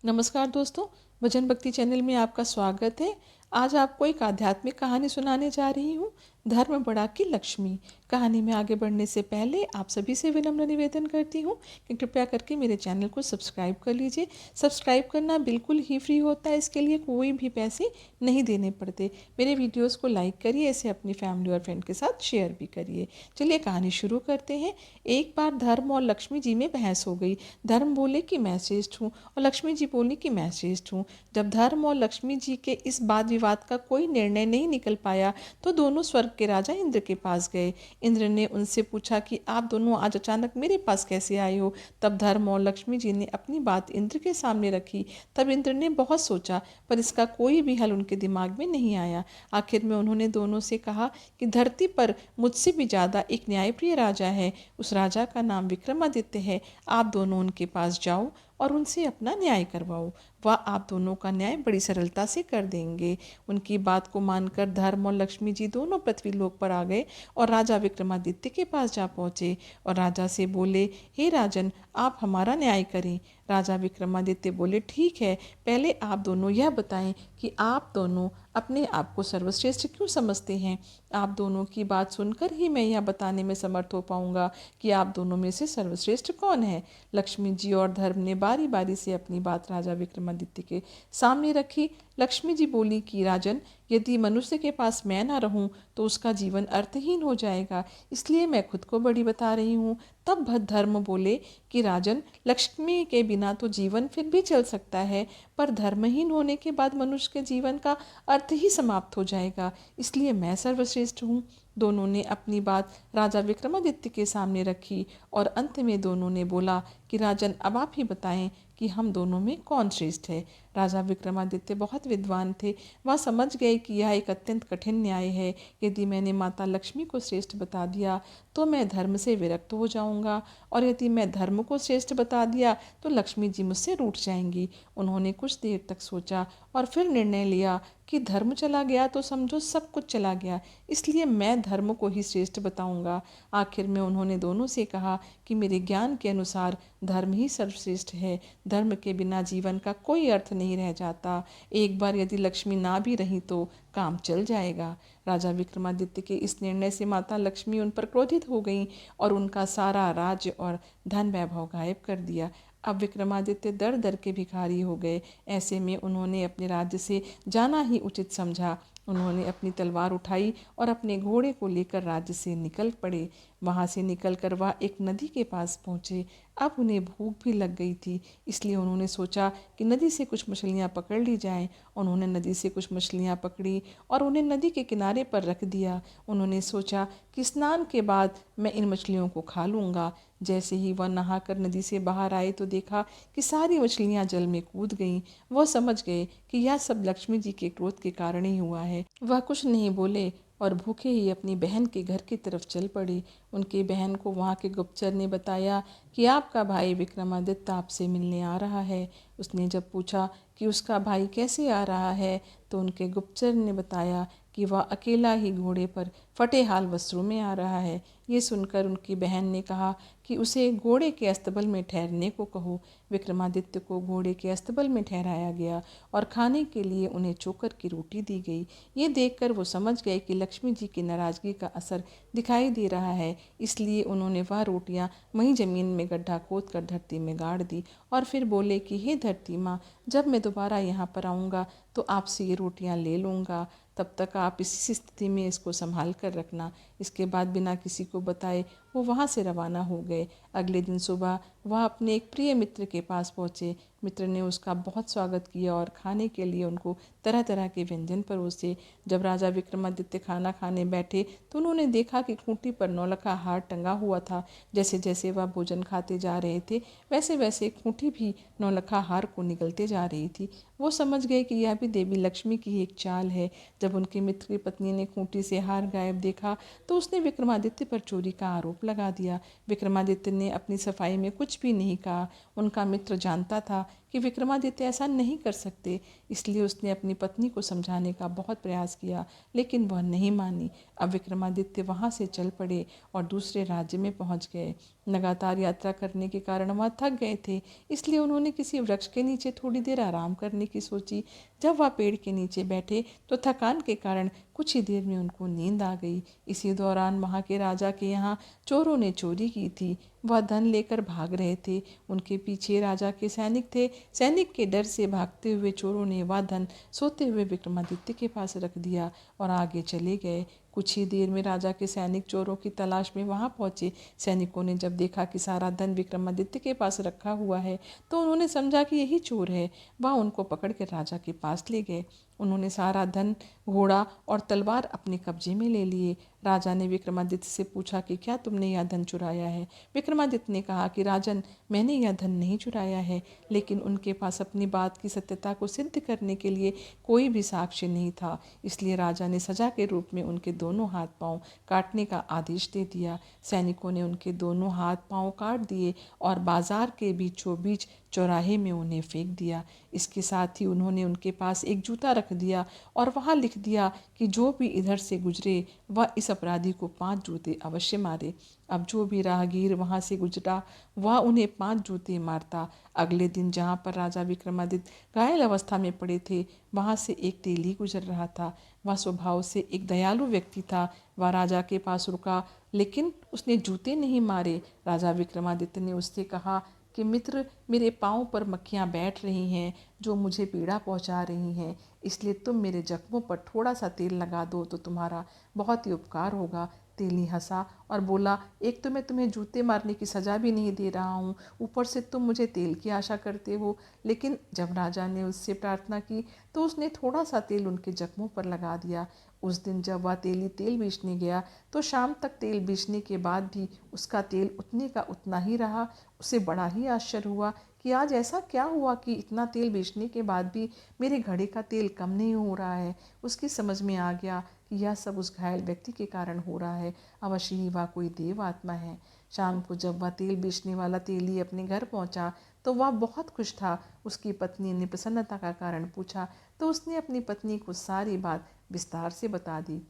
नमस्कार दोस्तों, भजन भक्ति चैनल में आपका स्वागत है। आज आपको एक आध्यात्मिक कहानी सुनाने जा रही हूँ, धर्म बड़ा की लक्ष्मी। कहानी में आगे बढ़ने से पहले आप सभी से विनम्र निवेदन करती हूँ कि कृपया करके मेरे चैनल को सब्सक्राइब कर लीजिए। सब्सक्राइब करना बिल्कुल ही फ्री होता है, इसके लिए कोई भी पैसे नहीं देने पड़ते। मेरे वीडियोज़ को लाइक करिए, इसे अपनी फैमिली और फ्रेंड के साथ शेयर भी करिए। चलिए कहानी शुरू करते हैं। एक बार धर्म और लक्ष्मी जी में बहस हो गई। धर्म बोले कि मैं श्रेष्ठ हूँ और लक्ष्मी जी बोली कि मैं श्रेष्ठ हूँ। जब धर्म और लक्ष्मी जी के इस वाद विवाद का कोई निर्णय नहीं निकल पाया तो दोनों स्वर्ग के राजा इंद्र के पास गए। इंद्र ने उनसे पूछा कि आप दोनों आज अचानक मेरे पास कैसे आए हो। तब धर्म और लक्ष्मी जी ने अपनी बात इंद्र के सामने रखी। तब इंद्र ने बहुत सोचा, पर इसका कोई भी हल उनके दिमाग में नहीं आया। आखिर में उन्होंने दोनों से कहा कि धरती पर मुझसे भी ज़्यादा एक न्यायप्रिय राजा है। उस राजा का नाम विक्रमादित्य है। आप दोनों उनके पास जाओ और उनसे अपना न्याय करवाओ। वह आप दोनों का न्याय बड़ी सरलता से कर देंगे। उनकी बात को मानकर धर्म और लक्ष्मी जी दोनों पृथ्वी लोक पर आ गए और राजा विक्रमादित्य के पास जा पहुँचे और राजा से बोले, हे राजन, आप हमारा न्याय करें। राजा विक्रमादित्य बोले, ठीक है, पहले आप दोनों यह बताएं कि आप दोनों अपने आप को सर्वश्रेष्ठ क्यों समझते हैं। आप दोनों की बात सुनकर ही मैं यह बताने में समर्थ हो पाऊंगा कि आप दोनों में से सर्वश्रेष्ठ कौन है। लक्ष्मी जी और धर्म ने बारी बारी से अपनी बात राजा विक्रमादित्य के सामने रखी। लक्ष्मी जी बोली कि राजन, यदि मनुष्य के पास मैं ना रहूं तो उसका जीवन अर्थहीन हो जाएगा, इसलिए मैं खुद को बड़ी बता रही हूँ। तब धर्म बोले कि राजन, लक्ष्मी के बिना तो जीवन फिर भी चल सकता है, पर धर्महीन होने के बाद मनुष्य के जीवन का अर्थ ही समाप्त हो जाएगा, इसलिए मैं सर्वश्रेष्ठ हूँ। दोनों ने अपनी बात राजा विक्रमादित्य के सामने रखी और अंत में दोनों ने बोला कि राजन, अब आप ही बताएं कि हम दोनों में कौन श्रेष्ठ है। राजा विक्रमादित्य बहुत विद्वान थे। वह समझ गए कि यह एक अत्यंत कठिन न्याय है। यदि मैंने माता लक्ष्मी को श्रेष्ठ बता दिया तो मैं धर्म से विरक्त हो जाऊंगा, और यदि मैं धर्म को श्रेष्ठ बता दिया तो लक्ष्मी जी मुझसे रूठ जाएंगी। उन्होंने कुछ देर तक सोचा और फिर निर्णय लिया कि धर्म चला गया तो समझो सब कुछ चला गया, इसलिए मैं धर्म को ही श्रेष्ठ बताऊंगा। आखिर में उन्होंने दोनों से कहा कि मेरे ज्ञान के अनुसार धर्म ही सर्वश्रेष्ठ है। धर्म के बिना जीवन का कोई अर्थ नहीं रह जाता। एक बार यदि लक्ष्मी ना भी रही तो काम चल जाएगा। राजा विक्रमादित्य के इस निर्णय से माता लक्ष्मी उन पर क्रोधित हो गईं और उनका सारा राज्य और धन वैभव गायब कर दिया। अब विक्रमादित्य दर दर के भिखारी हो गए। ऐसे में उन्होंने अपने राज्य से जाना ही उचित समझा। उन्होंने अपनी तलवार उठाई और अपने घोड़े को लेकर राज्य से निकल पड़े। वहाँ से निकलकर वह एक नदी के पास पहुँचे। अब उन्हें भूख भी लग गई थी, इसलिए उन्होंने सोचा कि नदी से कुछ मछलियाँ पकड़ ली जाएं। उन्होंने नदी से कुछ मछलियाँ पकड़ी और उन्हें नदी के किनारे पर रख दिया। उन्होंने सोचा कि स्नान के बाद मैं इन मछलियों को खा लूँगा। जैसे ही वह नहाकर नदी से बाहर आए तो देखा कि सारी मछलियाँ जल में कूद गईं। वह समझ गए कि यह सब लक्ष्मी जी के क्रोध के कारण ही हुआ है। वह कुछ नहीं बोले और भूखे ही अपनी बहन के घर की तरफ चल पड़ी। उनकी बहन को वहाँ के गुप्तचर ने बताया कि आपका भाई विक्रमादित्य आपसे मिलने आ रहा है। उसने जब पूछा कि उसका भाई कैसे आ रहा है तो उनके गुप्तचर ने बताया कि वह अकेला ही घोड़े पर फटे हाल वस्त्रों में आ रहा है। ये सुनकर उनकी बहन ने कहा कि उसे घोड़े के अस्तबल में ठहरने को कहो। विक्रमादित्य को घोड़े के अस्तबल में ठहराया गया और खाने के लिए उन्हें चोकर की रोटी दी गई। ये देखकर वो समझ गए कि लक्ष्मी जी की नाराज़गी का असर दिखाई दे रहा है, इसलिए उन्होंने वह रोटियां वहीं ज़मीन में गड्ढा खोद कर धरती में गाड़ दी और फिर बोले कि हे धरती माँ, जब मैं दोबारा यहाँ पर आऊँगा तो आपसे ये रोटियाँ ले लूँगा। तब तक आप इसी स्थिति में इसको संभाल कर रखना। इसके बाद बिना किसी को बताए वो वहाँ से रवाना हो गए। अगले दिन सुबह वह अपने एक प्रिय मित्र के पास पहुँचे। मित्र ने उसका बहुत स्वागत किया और खाने के लिए उनको तरह तरह के व्यंजन परोसे। जब राजा विक्रमादित्य खाना खाने बैठे तो उन्होंने देखा कि खूंटी पर नौलखा हार टंगा हुआ था। जैसे जैसे वह भोजन खाते जा रहे थे वैसे वैसे खूंटी भी नौलखा हार को निगलते जा रही थी। वो समझ गए कि यह भी देवी लक्ष्मी की एक चाल है। जब उनके मित्र की पत्नी ने खूंटी से हार गायब देखा तो उसने विक्रमादित्य पर चोरी का आरोप लगा दिया। विक्रमादित्य ने अपनी सफाई में कुछ भी नहीं कहा। उनका मित्र जानता था कि विक्रमादित्य ऐसा नहीं कर सकते। इसलिए उसने अपनी पत्नी को समझाने का बहुत प्रयास किया, लेकिन वह नहीं मानी। अब विक्रमादित्य वहाँ से चल पड़े और दूसरे राज्य में पहुँच गए। लगातार यात्रा करने के कारण वह थक गए थे, इसलिए उन्होंने किसी वृक्ष के नीचे थोड़ी देर आराम करने की सोची। जब वह पेड़ के नीचे बैठे तो थकान के कारण कुछ ही देर में उनको नींद आ गई। इसी दौरान वहाँ के राजा के यहाँ चोरों ने चोरी की थी। वह धन लेकर भाग रहे थे। उनके पीछे राजा के सैनिक थे। सैनिक के डर से भागते हुए चोरों ने वह धन सोते हुए विक्रमादित्य के पास रख दिया और आगे चले गए। कुछ ही देर में राजा के सैनिक चोरों की तलाश में वहां पहुंचे। सैनिकों ने जब देखा कि सारा धन विक्रमादित्य के पास रखा हुआ है तो उन्होंने समझा कि यही चोर है। वह उनको पकड़कर राजा के पास ले गए। उन्होंने सारा धन, घोड़ा और तलवार अपने कब्जे में ले लिए। राजा ने विक्रमादित्य से पूछा कि क्या तुमने यह धन चुराया है। विक्रमादित्य ने कहा कि राजन, मैंने यह धन नहीं चुराया है, लेकिन उनके पास अपनी बात की सत्यता को सिद्ध करने के लिए कोई भी साक्ष्य नहीं था। इसलिए राजा ने सजा के रूप में उनके दोनों हाथ पांव काटने का आदेश दे दिया। सैनिकों ने उनके दोनों हाथ पांव काट दिए और बाजार के बीचों बीच चौराहे में उन्हें फेंक दिया। इसके साथ ही उन्होंने उनके पास एक जूता रख दिया और वहाँ लिख दिया कि जो भी इधर से गुजरे वह इस अपराधी को 5 जूते अवश्य मारे। अब जो भी राहगीर वहाँ से गुजरा वह उन्हें 5 जूते मारता। अगले दिन जहाँ पर राजा विक्रमादित्य घायल अवस्था में पड़े थे वहाँ से एक तेली गुजर रहा था। वह स्वभाव से एक दयालु व्यक्ति था। वह राजा के पास रुका, लेकिन उसने जूते नहीं मारे। राजा विक्रमादित्य ने उससे कहा कि मित्र, मेरे पाँव पर मक्खियाँ बैठ रही हैं जो मुझे पीड़ा पहुँचा रही हैं, इसलिए तुम मेरे जख्मों पर थोड़ा सा तेल लगा दो तो तुम्हारा बहुत ही उपकार होगा। तेली हंसा और बोला, एक तो मैं तुम्हें जूते मारने की सजा भी नहीं दे रहा हूँ, ऊपर से तुम मुझे तेल की आशा करते हो। लेकिन जब राजा ने उससे प्रार्थना की तो उसने थोड़ा सा तेल उनके जख्मों पर लगा दिया। उस दिन जब वह तेली तेल बेचने गया तो शाम तक तेल बेचने के बाद भी उसका तेल उतने का उतना ही रहा। उसे बड़ा ही आश्चर्य हुआ कि आज ऐसा क्या हुआ कि इतना तेल बेचने के बाद भी मेरे घड़े का तेल कम नहीं हो रहा है। उसकी समझ में आ गया कि यह सब उस घायल व्यक्ति के कारण हो रहा है। अवश्य ही वह कोई देव आत्मा है। शाम को जब वह तेल बेचने वाला तेली अपने घर पहुंचा तो वह बहुत खुश था। उसकी पत्नी ने प्रसन्नता का कारण पूछा तो उसने अपनी पत्नी को सारी बात विस्तार से बता दी।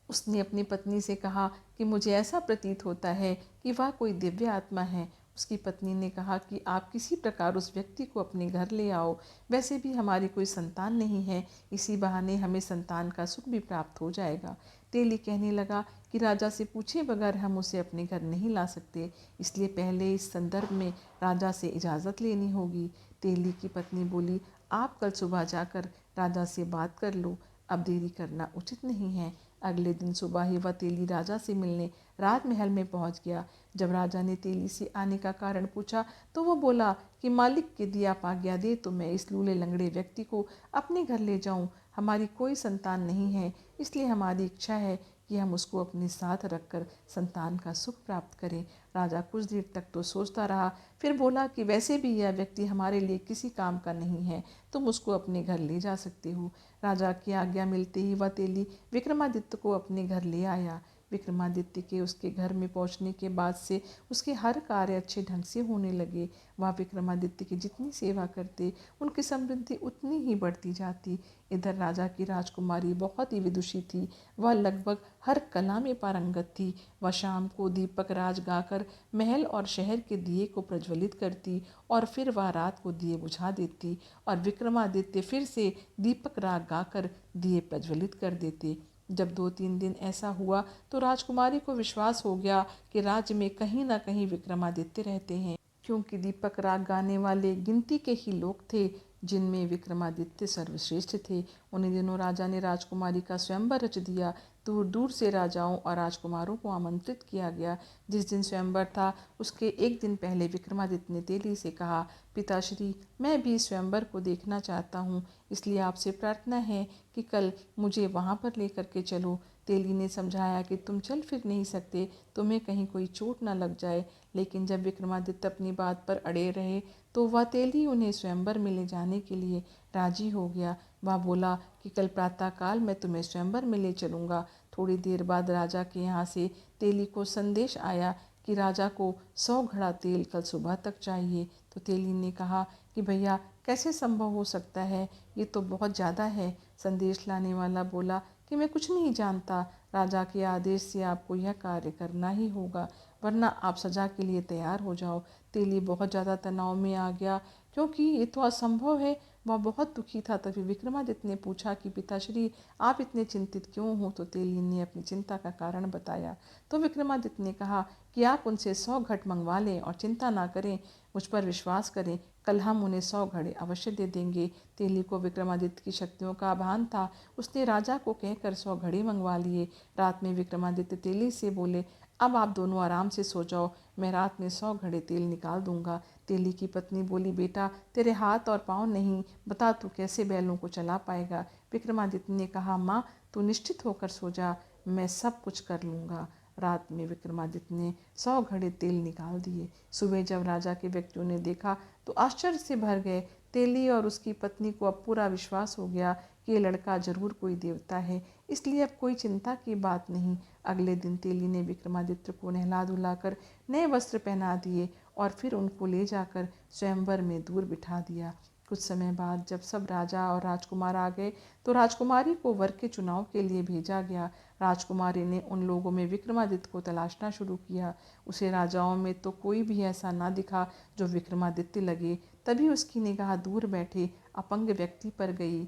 उसने अपनी पत्नी से कहा कि मुझे ऐसा प्रतीत होता है कि वह कोई दिव्य आत्मा है। उसकी पत्नी ने कहा कि आप किसी प्रकार उस व्यक्ति को अपने घर ले आओ। वैसे भी हमारी कोई संतान नहीं है, इसी बहाने हमें संतान का सुख भी प्राप्त हो जाएगा। तेली कहने लगा कि राजा से पूछे बगैर हम उसे अपने घर नहीं ला सकते, इसलिए पहले इस संदर्भ में राजा से इजाज़त लेनी होगी। तेली की पत्नी बोली, आप कल सुबह जाकर राजा से बात कर लो, अब देरी करना उचित नहीं है। अगले दिन सुबह ही वह तेली राजा से मिलने राजमहल में पहुंच गया। जब राजा ने तेली से आने का कारण पूछा तो वह बोला कि मालिक के दिया आप आज्ञा दे तो मैं इस लूले लंगड़े व्यक्ति को अपने घर ले जाऊं। हमारी कोई संतान नहीं है, इसलिए हमारी इच्छा है कि हम उसको अपने साथ रखकर संतान का सुख प्राप्त करें। राजा कुछ देर तक तो सोचता रहा, फिर बोला कि वैसे भी यह व्यक्ति हमारे लिए किसी काम का नहीं है, तुम उसको अपने घर ले जा सकते हो। राजा की आज्ञा मिलते ही वह तेली विक्रमादित्य को अपने घर ले आया। विक्रमादित्य के उसके घर में पहुंचने के बाद से उसके हर कार्य अच्छे ढंग से होने लगे। वह विक्रमादित्य की जितनी सेवा करते उनकी समृद्धि उतनी ही बढ़ती जाती। इधर राजा की राजकुमारी बहुत ही विदुषी थी। वह लगभग हर कला में पारंगत थी। वह शाम को दीपक राज गाकर महल और शहर के दिए को प्रज्वलित करती और फिर वह रात को दिए बुझा देती और विक्रमादित्य फिर से दीपक राग गाकर दिए प्रज्वलित कर देते। जब 2-3 दिन ऐसा हुआ तो राजकुमारी को विश्वास हो गया कि राज्य में कहीं ना कहीं विक्रमादित्य रहते हैं, क्योंकि दीपक राग गाने वाले गिनती के ही लोग थे जिनमें विक्रमादित्य सर्वश्रेष्ठ थे। उन्हीं दिनों राजा ने राजकुमारी का स्वयंवर रच दिया। दूर दूर से राजाओं और राजकुमारों को आमंत्रित किया गया। जिस दिन स्वयंवर था उसके एक दिन पहले विक्रमादित्य ने तेली से कहा, पिताश्री, मैं भी स्वयंवर को देखना चाहता हूँ, इसलिए आपसे प्रार्थना है कि कल मुझे वहाँ पर लेकर के चलो। तेली ने समझाया कि तुम चल फिर नहीं सकते, तुम्हें कहीं कोई चोट न लग जाए। लेकिन जब विक्रमादित्य अपनी बात पर अड़े रहे तो वह तेली उन्हें स्वयंवर में ले जाने के लिए राजी हो गया। वह बोला कि कल प्रातःकाल मैं तुम्हें स्वयंवर में ले चलूँगा। थोड़ी देर बाद राजा के यहाँ से तेली को संदेश आया कि राजा को 100 घड़ा तेल कल सुबह तक चाहिए। तो तेली ने कहा कि भैया कैसे संभव हो सकता है, ये तो बहुत ज़्यादा है। संदेश लाने वाला बोला कि मैं कुछ नहीं जानता, राजा के आदेश से आपको यह कार्य करना ही होगा, वरना आप सजा के लिए तैयार हो जाओ। तेली बहुत ज़्यादा तनाव में आ गया क्योंकि ये तो असंभव है। वह बहुत दुखी था। तभी विक्रमादित्य ने पूछा कि पिताश्री, आप इतने चिंतित क्यों हो? तो तेली ने अपनी चिंता का कारण बताया। तो विक्रमादित्य ने कहा कि आप उनसे 100 घट मंगवा लें और चिंता ना करें, मुझ पर विश्वास करें, कल हम उन्हें 100 घड़े अवश्य दे देंगे। तेली को विक्रमादित्य की शक्तियों का आभान था। उसने राजा को कहकर 100 घड़े मंगवा लिए। रात में विक्रमादित्य तेली से बोले, अब आप दोनों आराम से सो जाओ, मैं रात में 100 घड़े तेल निकाल दूंगा। तेली की पत्नी बोली, बेटा तेरे हाथ और पाँव नहीं, बता तू कैसे बैलों को चला पाएगा? विक्रमादित्य ने कहा, माँ तू निश्चित होकर सो जा, मैं सब कुछ कर लूँगा। रात में विक्रमादित्य ने 100 घड़े तेल निकाल दिए। सुबह जब राजा के व्यक्तियों ने देखा तो आश्चर्य से भर गए। तेली और उसकी पत्नी को अब पूरा विश्वास हो गया कि ये लड़का जरूर कोई देवता है, इसलिए अब कोई चिंता की बात नहीं। अगले दिन तेली ने विक्रमादित्य को नहला धुलाकर नए वस्त्र पहना दिए और फिर उनको ले जाकर स्वयंवर में दूर बिठा दिया। कुछ समय बाद जब सब राजा और राजकुमार आ गए तो राजकुमारी को वर के चुनाव के लिए भेजा गया। राजकुमारी ने उन लोगों में विक्रमादित्य को तलाशना शुरू किया। उसे राजाओं में तो कोई भी ऐसा ना दिखा जो विक्रमादित्य लगे। तभी उसकी निगाह दूर बैठे अपंग व्यक्ति पर गई।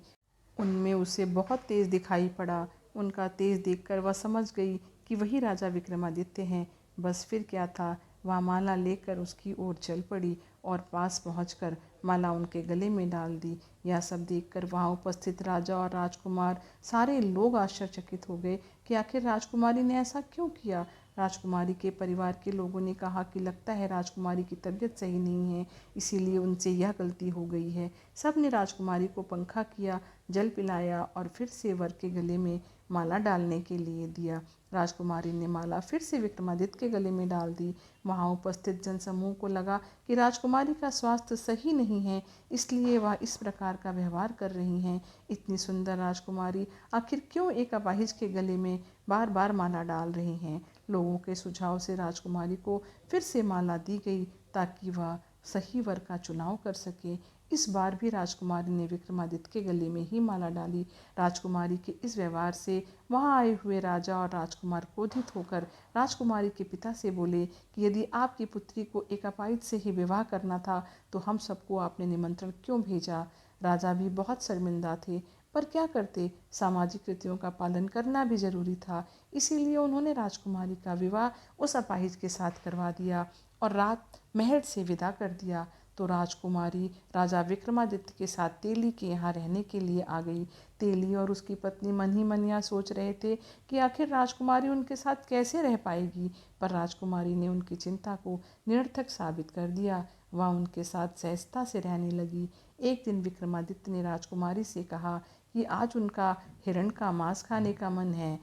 उनमें उसे बहुत तेज दिखाई पड़ा। उनका तेज देखकर वह समझ गई कि वही राजा विक्रमादित्य हैं। बस फिर क्या था, वह माला लेकर उसकी ओर चल पड़ी और पास पहुंचकर माला उनके गले में डाल दी। यह सब देखकर वहां उपस्थित राजा और राजकुमार सारे लोग आश्चर्यचकित हो गए कि आखिर राजकुमारी ने ऐसा क्यों किया। राजकुमारी के परिवार के लोगों ने कहा कि लगता है राजकुमारी की तबीयत सही नहीं है, इसीलिए उनसे यह गलती हो गई है। सब ने राजकुमारी को पंखा किया, जल पिलाया और फिर से वर के गले में माला डालने के लिए दिया। राजकुमारी ने माला फिर से विक्रमादित्य के गले में डाल दी। वहां उपस्थित जनसमूह को लगा कि राजकुमारी का स्वास्थ्य सही नहीं है, इसलिए वह इस प्रकार का व्यवहार कर रही हैं। इतनी सुंदर राजकुमारी आखिर क्यों एक अपाहिज के गले में बार बार माला डाल रही हैं? लोगों के सुझाव से राजकुमारी को फिर से माला दी गई ताकि वह सही वर का चुनाव कर सके। इस बार भी राजकुमारी ने विक्रमादित्य के गले में ही माला डाली। राजकुमारी के इस व्यवहार से वहां आए हुए राजा और राजकुमार क्रोधित होकर राजकुमारी के पिता से बोले कि यदि आपकी पुत्री को एक अपाहिज से ही विवाह करना था तो हम सबको आपने निमंत्रण क्यों भेजा? राजा भी बहुत शर्मिंदा थे, पर क्या करते, सामाजिक रीतियों का पालन करना भी जरूरी था। इसीलिए उन्होंने राजकुमारी का विवाह उस अपाहिज के साथ करवा दिया और रात महल से विदा कर दिया। तो राजकुमारी राजा विक्रमादित्य के साथ तेली के यहाँ रहने के लिए आ गई। तेली और उसकी पत्नी मन ही मन यह सोच रहे थे कि आखिर राजकुमारी उनके साथ कैसे रह पाएगी, पर राजकुमारी ने उनकी चिंता को निरर्थक साबित कर दिया। वह उनके साथ सहजता से रहने लगी। एक दिन विक्रमादित्य ने राजकुमारी से कहा कि आज उनका हिरण का मांस खाने का मन है,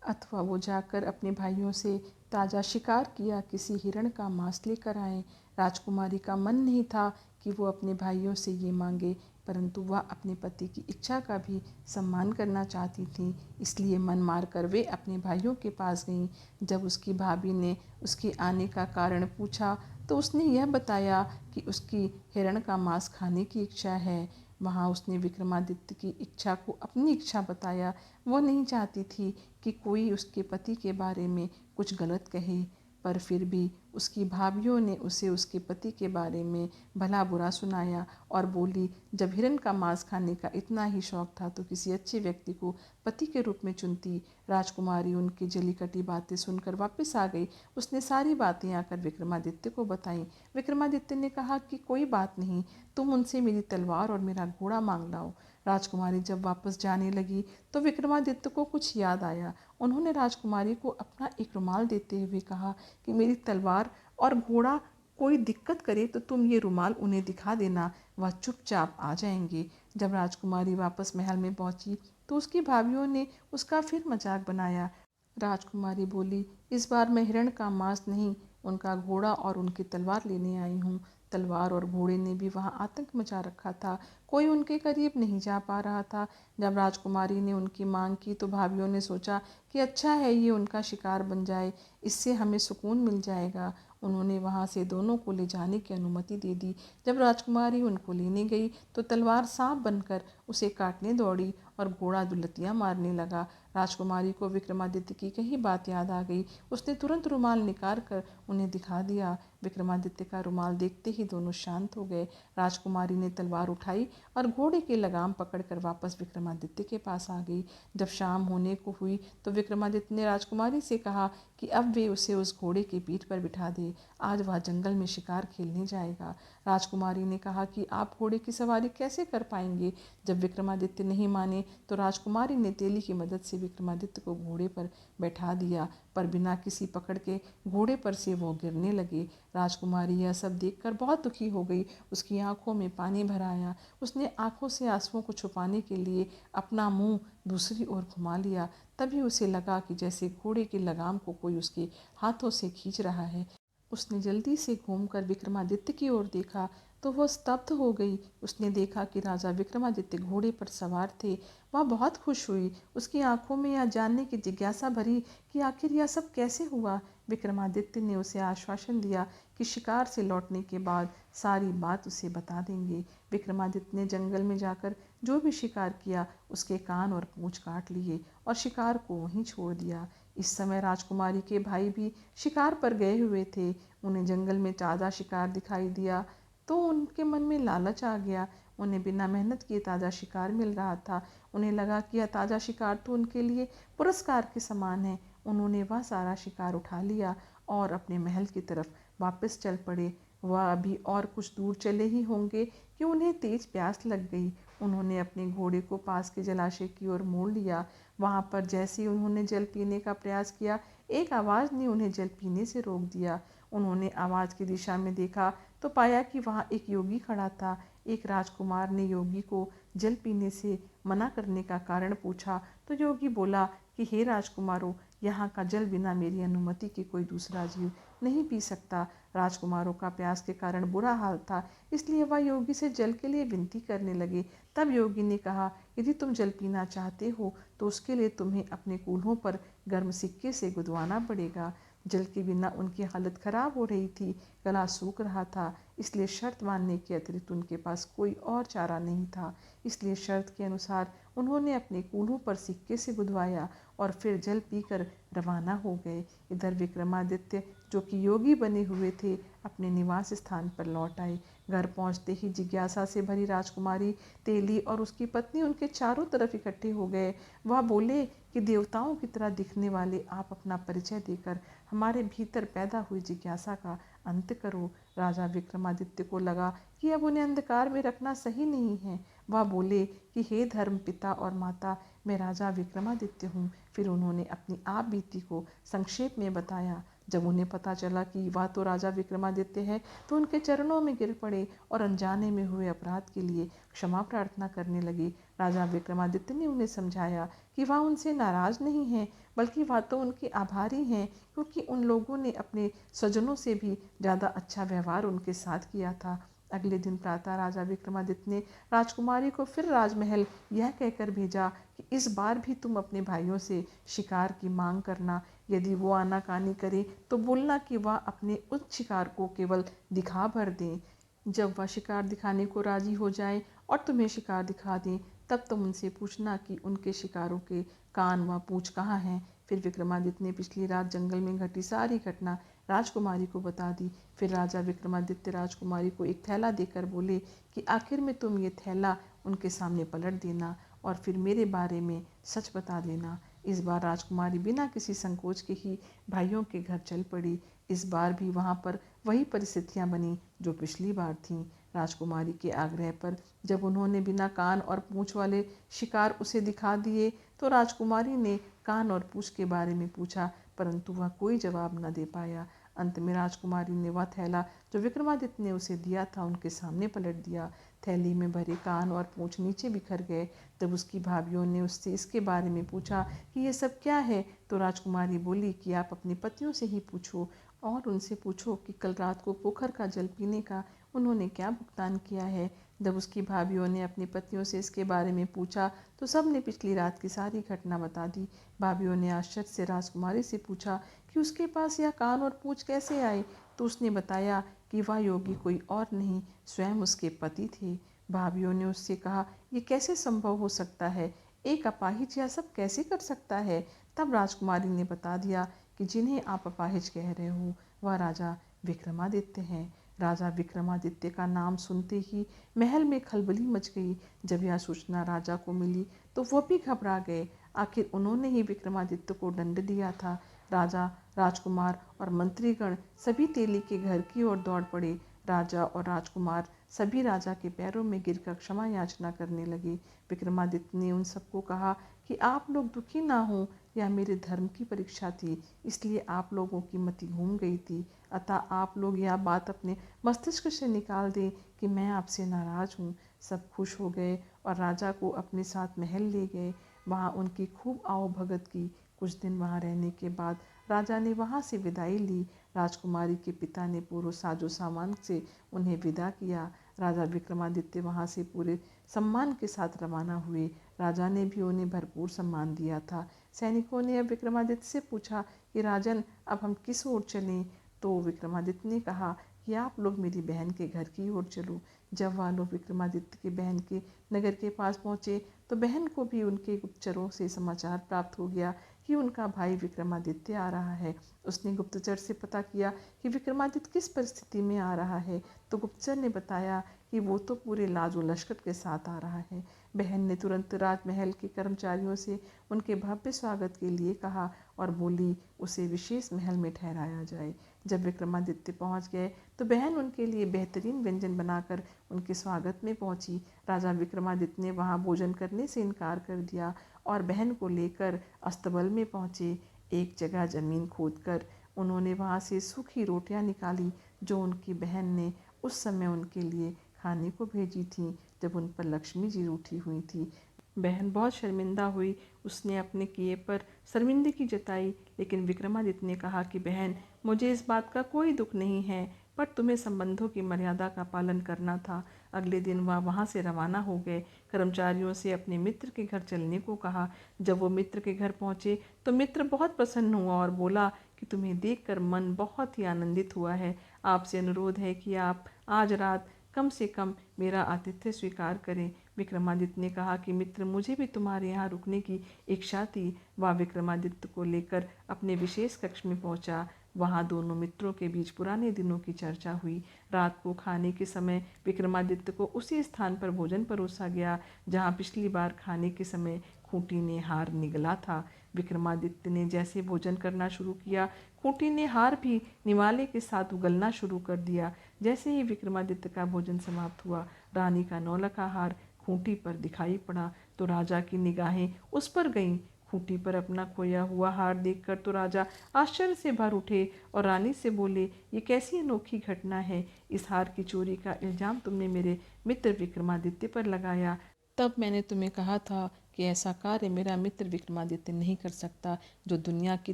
अथवा वो जाकर अपने भाइयों से ताज़ा शिकार किया किसी हिरण का मांस लेकर आए। राजकुमारी का मन नहीं था कि वो अपने भाइयों से ये मांगे, परंतु वह अपने पति की इच्छा का भी सम्मान करना चाहती थी, इसलिए मन मारकर वे अपने भाइयों के पास गईं। जब उसकी भाभी ने उसके आने का कारण पूछा तो उसने यह बताया कि उसकी हिरण का मांस खाने की इच्छा है। वहाँ उसने विक्रमादित्य की इच्छा को अपनी इच्छा बताया। वो नहीं चाहती थी कि कोई उसके पति के बारे में कुछ गलत कहे, पर फिर भी उसकी भाभियों ने उसे उसके पति के बारे में भला बुरा सुनाया और बोली, जब हिरन का मांस खाने का इतना ही शौक था तो किसी अच्छे व्यक्ति को पति के रूप में चुनती। राजकुमारी उनकी जली कटी बातें सुनकर वापस आ गई। उसने सारी बातें आकर विक्रमादित्य को बताईं। विक्रमादित्य ने कहा कि कोई बात नहीं, तुम उनसे मेरी तलवार और मेरा घोड़ा मांग लाओ। राजकुमारी जब वापस जाने लगी तो विक्रमादित्य को कुछ याद आया। उन्होंने राजकुमारी को अपना एक रुमाल देते हुए कहा कि मेरी तलवार और घोड़ा कोई दिक्कत करे तो तुम ये रुमाल उन्हें दिखा देना, वह चुपचाप आ जाएंगे। जब राजकुमारी वापस महल में पहुंची तो उसकी भाभियों ने उसका फिर मजाक बनाया। राजकुमारी बोली, इस बार मैं हिरण का मांस नहीं, उनका घोड़ा और उनकी तलवार लेने आई हूँ। तलवार और घोड़े ने भी वहाँ आतंक मचा रखा था। कोई उनके करीब नहीं जा पा रहा था। जब राजकुमारी ने उनकी मांग की तो भाभियों ने सोचा कि अच्छा है ये उनका शिकार बन जाए, इससे हमें सुकून मिल जाएगा। उन्होंने वहाँ से दोनों को ले जाने की अनुमति दे दी। जब राजकुमारी उनको लेने गई तो तलवार सांप बनकर उसे काटने दौड़ी और घोड़ा दुलतियाँ मारने लगा। राजकुमारी को विक्रमादित्य की कही बात याद आ गई। उसने तुरंत रुमाल निकाल कर उन्हें दिखा दिया। विक्रमादित्य का रुमाल देखते ही दोनों शांत हो गए। राजकुमारी ने तलवार उठाई और घोड़े की लगाम पकड़कर वापस विक्रमादित्य के पास आ गई। जब शाम होने को हुई तो विक्रमादित्य ने राजकुमारी से कहा कि अब वे उसे उस घोड़े की पीठ पर बिठा दे। आज वह जंगल में शिकार खेलने जाएगा। राजकुमारी ने कहा कि आप घोड़े की सवारी कैसे कर पाएंगे। जब विक्रमादित्य नहीं माने तो राजकुमारी ने तेली की मदद से विक्रमादित्य को घोड़े पर बैठा दिया, पर बिना किसी पकड़ के घोड़े पर से वो गिरने लगे। राजकुमारी यह सब देखकर बहुत दुखी हो गई। उसकी आंखों में पानी भर आया। उसने आंखों से आंसुओं को छुपाने के लिए अपना मुंह दूसरी ओर घुमा लिया। तभी उसे लगा कि जैसे घोड़े की लगाम को कोई उसके हाथों से खींच रहा है। उसने जल्दी से घूमकर विक्रमादित्य की ओर देखा तो वह स्तब्ध हो गई। उसने देखा कि राजा विक्रमादित्य घोड़े पर सवार थे। वह बहुत खुश हुई। उसकी आंखों में यह जानने की जिज्ञासा भरी कि आखिर यह सब कैसे हुआ। विक्रमादित्य ने उसे आश्वासन दिया कि शिकार से लौटने के बाद सारी बात उसे बता देंगे। विक्रमादित्य ने जंगल में जाकर जो भी शिकार किया उसके कान और पूंछ काट लिए और शिकार को वहीं छोड़ दिया। इस समय राजकुमारी के भाई भी शिकार पर गए हुए थे। उन्हें जंगल में ताज़ा शिकार दिखाई दिया तो उनके मन में लालच आ गया। उन्हें बिना मेहनत किए ताज़ा शिकार मिल रहा था। उन्हें लगा कि यह ताज़ा शिकार तो उनके लिए पुरस्कार के समान है। उन्होंने वह सारा शिकार उठा लिया और अपने महल की तरफ वापस चल पड़े। वह अभी और कुछ दूर चले ही होंगे कि उन्हें तेज प्यास लग गई। उन्होंने अपने घोड़े को पास के जलाशय की ओर मोड़ लिया। वहाँ पर जैसे ही उन्होंने जल पीने का प्रयास किया, एक आवाज़ ने उन्हें जल पीने से रोक दिया। उन्होंने आवाज़ की दिशा में देखा तो पाया कि वहाँ एक योगी खड़ा था। एक राजकुमार ने योगी को जल पीने से मना करने का कारण पूछा तो योगी बोला कि हे राजकुमारों, यहाँ का जल बिना मेरी अनुमति के कोई दूसरा जीव नहीं पी सकता। राजकुमारों का प्यास के कारण बुरा हाल था, इसलिए वह योगी से जल के लिए विनती करने लगे। तब योगी ने कहा, यदि तुम जल पीना चाहते हो तो उसके लिए तुम्हें अपने कूल्हों पर गर्म सिक्के से गुदवाना पड़ेगा। जल के बिना उनकी हालत खराब हो रही थी, गला सूख रहा था, इसलिए शर्त मानने के अतिरिक्त उनके पास कोई और चारा नहीं था। इसलिए शर्त के अनुसार उन्होंने अपने कूल्हों पर सिक्के से गुदवाया और फिर जल पीकर रवाना हो गए। इधर विक्रमादित्य, जो कि योगी बने हुए थे, अपने निवास स्थान पर लौट आए। घर पहुंचते ही जिज्ञासा से भरी राजकुमारी तेली और उसकी पत्नी उनके चारों तरफ इकट्ठे हो गए। वह बोले कि देवताओं की तरह दिखने वाले आप अपना परिचय देकर हमारे भीतर पैदा हुई जिज्ञासा का अंत करो। राजा विक्रमादित्य को लगा कि अब उन्हें अंधकार में रखना सही नहीं है। वह बोले कि हे धर्म पिता और माता, मैं राजा विक्रमादित्य हूँ। फिर उन्होंने अपनी आप बीती को संक्षेप में बताया। जब उन्हें पता चला कि वह तो राजा विक्रमादित्य है तो उनके चरणों में गिर पड़े और अनजाने में हुए अपराध के लिए क्षमा प्रार्थना करने लगे। राजा विक्रमादित्य ने उन्हें समझाया कि वह उनसे नाराज नहीं है, बल्कि वह तो उनके आभारी हैं, क्योंकि उन लोगों ने अपने स्वजनों से भी ज़्यादा अच्छा व्यवहार उनके साथ किया था। अगले दिन प्रातः राजा विक्रमादित्य ने राजकुमारी को फिर राजमहल यह कहकर भेजा कि इस बार भी तुम अपने भाइयों से शिकार की मांग करना। यदि वो आनाकानी करे तो बोलना कि वह अपने उस शिकार को केवल दिखा भर दें। जब वह शिकार दिखाने को राजी हो जाए और तुम्हें शिकार दिखा दें, तब तुम उनसे पूछना कि उनके शिकारों के कान व पूंछ कहाँ हैं। फिर विक्रमादित्य ने पिछली रात जंगल में घटी सारी घटना राजकुमारी को बता दी। फिर राजा विक्रमादित्य राजकुमारी को एक थैला देकर बोले कि आखिर में तुम ये थैला उनके सामने पलट देना और फिर मेरे बारे में सच बता देना। इस बार राजकुमारी बिना किसी संकोच के ही भाइयों के घर चल पड़ी। इस बार भी वहाँ पर वही परिस्थितियाँ बनी जो पिछली बार थीं। राजकुमारी के आग्रह पर जब उन्होंने बिना कान और पूँछ वाले शिकार उसे दिखा दिए तो राजकुमारी ने कान और पूँछ के बारे में पूछा, परंतु वह कोई जवाब न दे पाया। अंत में राजकुमारी ने वह थैला जो विक्रमादित्य ने उसे दिया था उनके सामने पलट दिया। थैली में भरे कान और पूँछ नीचे बिखर गए। तब उसकी भाभियों ने उससे इसके बारे में पूछा कि ये सब क्या है, तो राजकुमारी बोली कि आप अपनी पतियों से ही पूछो और उनसे पूछो कि कल रात को पोखर का जल पीने का उन्होंने क्या भुगतान किया है। जब उसकी भाभियों ने अपनी पतियों से इसके बारे में पूछा तो सब ने पिछली रात की सारी घटना बता दी। भाभियों ने आश्चर्य से राजकुमारी से पूछा कि उसके पास यह कान और पूँछ कैसे आए, तो उसने बताया कि वह योगी कोई और नहीं, स्वयं उसके पति थे। भाभीियों ने उससे कहा, ये कैसे संभव हो सकता है, एक अपाहिज यह सब कैसे कर सकता है। तब राजकुमारी ने बता दिया कि जिन्हें आप अपाहिज कह रहे हो वह राजा विक्रमादित्य हैं। राजा विक्रमादित्य का नाम सुनते ही महल में खलबली मच गई। जब यह सूचना राजा को मिली तो वह भी घबरा गए। आखिर उन्होंने ही विक्रमादित्य को दंड दिया था। राजा, राजकुमार और मंत्रीगण सभी तेली के घर की ओर दौड़ पड़े। राजा और राजकुमार सभी राजा के पैरों में गिरकर क्षमा याचना करने लगे। विक्रमादित्य ने उन सबको कहा कि आप लोग दुखी ना हो, यह मेरे धर्म की परीक्षा थी, इसलिए आप लोगों की मति घूम गई थी। अतः आप लोग यह बात अपने मस्तिष्क से निकाल दें कि मैं आपसे नाराज हूँ। सब खुश हो गए और राजा को अपने साथ महल ले गए। वहाँ उनकी खूब आवभगत की। कुछ दिन वहाँ रहने के बाद राजा ने वहाँ से विदाई ली। राजकुमारी के पिता ने पूर्व साजो सामान से उन्हें विदा किया। राजा विक्रमादित्य वहाँ से पूरे सम्मान के साथ रवाना हुए। राजा ने भी उन्हें भरपूर सम्मान दिया था। सैनिकों ने अब विक्रमादित्य से पूछा कि राजन, अब हम किस ओर चलें। तो विक्रमादित्य ने कहा कि आप लोग मेरी बहन के घर की ओर चलो। जब वह लोग विक्रमादित्य की बहन के नगर के पास पहुँचे तो बहन को भी उनके गुप्तचरों से समाचार प्राप्त हो गया कि उनका भाई विक्रमादित्य आ रहा है। उसने गुप्तचर से पता किया कि विक्रमादित्य किस परिस्थिति में आ रहा है, तो गुप्तचर ने बताया कि वो तो पूरे लाजो लश्कर के साथ आ रहा है। बहन ने तुरंत राजमहल के कर्मचारियों से उनके भव्य स्वागत के लिए कहा और बोली उसे विशेष महल में ठहराया जाए। जब विक्रमादित्य पहुंच गए तो बहन उनके लिए बेहतरीन व्यंजन बनाकर उनके स्वागत में पहुंची। राजा विक्रमादित्य ने वहां भोजन करने से इनकार कर दिया और बहन को लेकर अस्तबल में पहुंचे। एक जगह जमीन खोदकर उन्होंने वहां से सूखी रोटियां निकाली जो उनकी बहन ने उस समय उनके लिए खाने को भेजी थीं जब उन पर लक्ष्मी जी रूठी हुई थी। बहन बहुत शर्मिंदा हुई। उसने अपने किए पर शर्मिंदगी जताई, लेकिन विक्रमादित्य ने कहा कि बहन, मुझे इस बात का कोई दुख नहीं है, पर तुम्हें संबंधों की मर्यादा का पालन करना था। अगले दिन वह वहाँ से रवाना हो गए। कर्मचारियों से अपने मित्र के घर चलने को कहा। जब वो मित्र के घर पहुँचे तो मित्र बहुत प्रसन्न हुआ और बोला कि तुम्हें देखकर मन बहुत ही आनंदित हुआ है। आपसे अनुरोध है कि आप आज रात कम से कम मेरा आतिथ्य स्वीकार करें। विक्रमादित्य ने कहा कि मित्र, मुझे भी तुम्हारे यहाँ रुकने की इच्छा थी। वह विक्रमादित्य को लेकर अपने विशेष कक्ष में पहुंचा। वहां दोनों मित्रों के बीच पुराने दिनों की चर्चा हुई। रात को खाने के समय विक्रमादित्य को उसी स्थान पर भोजन परोसा गया जहाँ पिछली बार खाने के समय खूंटी ने हार निगला था। विक्रमादित्य ने जैसे भोजन करना शुरू किया, खूंटी ने हार भी निवाले के साथ उगलना शुरू कर दिया। जैसे ही विक्रमादित्य का भोजन समाप्त हुआ, रानी का नौलखा हार खूंटी पर दिखाई पड़ा तो राजा की निगाहें उस पर गईं। खूंटी पर अपना खोया हुआ हार देखकर तो राजा आश्चर्य से भर उठे और रानी से बोले, ये कैसी अनोखी घटना है। इस हार की चोरी का इल्जाम तुमने मेरे मित्र विक्रमादित्य पर लगाया। तब मैंने तुम्हें कहा था कि ऐसा कार्य मेरा मित्र विक्रमादित्य नहीं कर सकता। जो दुनिया की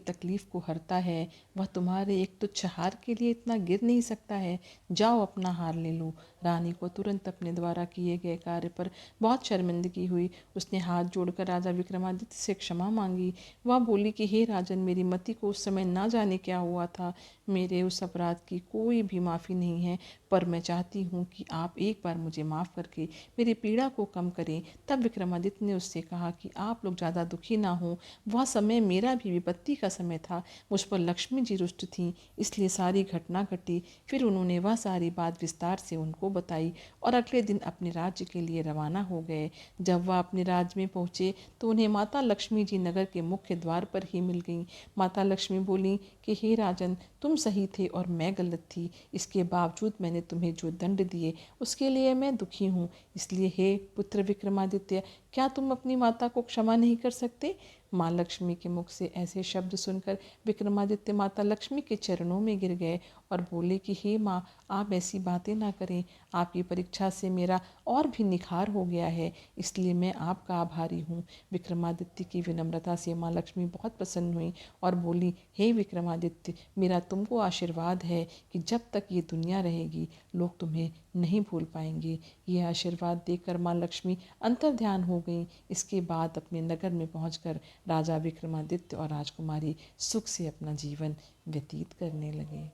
तकलीफ को हरता है वह तुम्हारे एक तुच्छ हार के लिए इतना गिर नहीं सकता है। जाओ अपना हार ले लो। रानी को तुरंत अपने द्वारा किए गए कार्य पर बहुत शर्मिंदगी हुई। उसने हाथ जोड़कर राजा विक्रमादित्य से क्षमा मांगी। वह बोली कि हे राजन, मेरी मति को उस समय ना जाने क्या हुआ था। मेरे उस अपराध की कोई भी माफ़ी नहीं है, पर मैं चाहती हूँ कि आप एक बार मुझे माफ़ करके मेरी पीड़ा को कम करें। तब विक्रमादित्य ने उससे कहा कि आप लोग ज़्यादा दुखी ना हो। वह समय मेरा भी विपत्ति का समय था। मुझ पर लक्ष्मी जी रुष्ट थीं, इसलिए सारी घटना घटी। फिर उन्होंने वह सारी बात विस्तार से उनको बताई और अगले दिन अपने राज्य के लिए रवाना हो गए। जब वह अपने राज्य में पहुँचे तो उन्हें माता लक्ष्मी जी नगर के मुख्य द्वार पर ही मिल गईं। माता लक्ष्मी बोली कि हे राजन, तुम सही थे और मैं गलत थी। इसके बावजूद मैंने तुम्हें जो दंड दिए उसके लिए मैं दुखी हूँ। इसलिए हे पुत्र विक्रमादित्य, क्या तुम अपनी माता को क्षमा नहीं कर सकते। माँ लक्ष्मी के मुख से ऐसे शब्द सुनकर विक्रमादित्य माता लक्ष्मी के चरणों में गिर गए और बोले कि हे माँ, आप ऐसी बातें ना करें। आपकी परीक्षा से मेरा और भी निखार हो गया है, इसलिए मैं आपका आभारी हूँ। विक्रमादित्य की विनम्रता से माँ लक्ष्मी बहुत प्रसन्न हुई और बोली, हे विक्रमादित्य, मेरा तुमको आशीर्वाद है कि जब तक ये दुनिया रहेगी लोग तुम्हें नहीं भूल पाएंगे। यह आशीर्वाद देकर माँ लक्ष्मी अंतर्ध्यान हो गई। इसके बाद अपने नगर में पहुंचकर राजा विक्रमादित्य और राजकुमारी सुख से अपना जीवन व्यतीत करने लगे।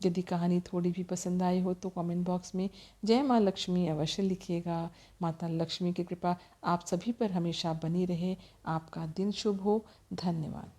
यदि कहानी थोड़ी भी पसंद आई हो तो कमेंट बॉक्स में जय माँ लक्ष्मी अवश्य लिखिएगा। माता लक्ष्मी की कृपा आप सभी पर हमेशा बनी रहे। आपका दिन शुभ हो। धन्यवाद।